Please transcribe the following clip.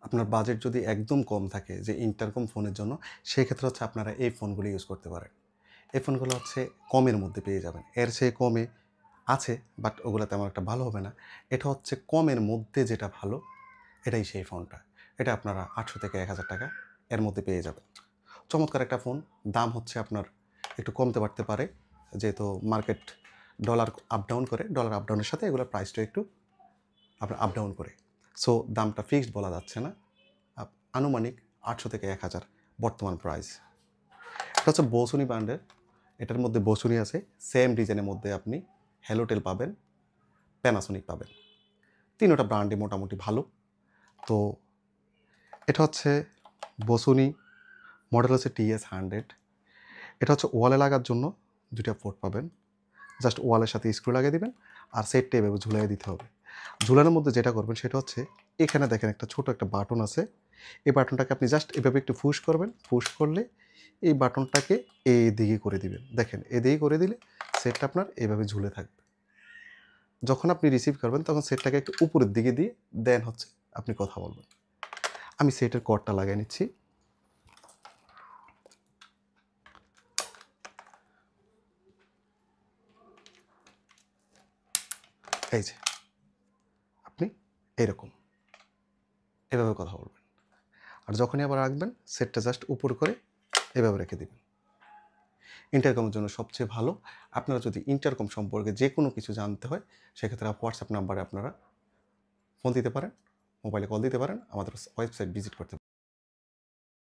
আপনার বাজেট যদি একদম কম থাকে যে ইন্টারকম ফোনের জন্য, সেক্ষেত্রে হচ্ছে আপনারা এই ফোনগুলো ইউজ করতে পারেন। এই ফোনগুলো হচ্ছে কমের মধ্যে পেয়ে যাবেন। এর চেয়ে কমে আছে, বাট ওগুলো তেমন একটা ভালো হবে না। এটা হচ্ছে কমের মধ্যে যেটা ভালো, এটাই সেই ফোনটা। এটা আপনারা ৮০০ থেকে ১,০০০ টাকা এর মধ্যে পেয়ে যাবেন। চমৎকার একটা ফোন। দাম হচ্ছে আপনার একটু কমতে বাড়তে পারে, যেহেতু মার্কেট ডলার আপ ডাউন করে। ডলার আপ ডাউনের সাথে এগুলোর প্রাইসটা একটু আপনার আপ ডাউন করে। সো দামটা ফিক্সড বলা যাচ্ছে না। আনুমানিক ৮০০ থেকে ১,০০০ বর্তমান প্রাইস। এটা হচ্ছে বসুনি ব্র্যান্ডের। এটার মধ্যে বসুনি আছে। সেম ডিজাইনের মধ্যে আপনি হ্যালোটেল পাবেন, প্যানাসোনিক পাবেন। তিনোটা ব্র্যান্ডই মোটামুটি ভালো। তো এটা হচ্ছে বসুনি, মডেল হচ্ছে TS100। এটা হচ্ছে ওয়ালে লাগার জন্য ২টা পোর্ট পাবেন। জাস্ট ওয়ালের সাথে স্ক্রু লাগিয়ে দিবেন, আর সেটটা এভাবে ঝুলাইয়ে দিতে হবে। ঝুলানোর মধ্যে যেটা করবেন সেটা হচ্ছে, এখানে দেখেন একটা ছোট একটা বাটন আছে। এই বাটনটাকে আপনি জাস্ট এভাবে একটু পুশ করবেন। পুশ করলে এই বাটনটাকে এদিকে করে দিবেন। দেখেন এদিকে করে দিলে সেটটা আপনার এভাবে ঝুলে থাকবে। যখন আপনি রিসিভ করবেন তখন সেটটাকে একটু উপরের দিকে দিয়ে দেন হচ্ছে আপনি কথা বলবেন। আমি সেটের কর্ডটা লাগিয়ে নিচ্ছি। এই যে আপনি এরকম এভাবে কথা বলবেন। আর যখনই আবার রাখবেন, সেটটা জাস্ট উপর করে এভাবে রেখে দিবেন। ইন্টারকমের জন্য সবচেয়ে ভালো। আপনারা যদি ইন্টারকম সম্পর্কে যে কোনো কিছু জানতে হয়, সেক্ষেত্রে হোয়াটসঅ্যাপ নাম্বারে আপনারা ফোন দিতে পারেন, মোবাইলে কল দিতে পারেন, আমাদের ওয়েবসাইট ভিজিট করতে পারেন।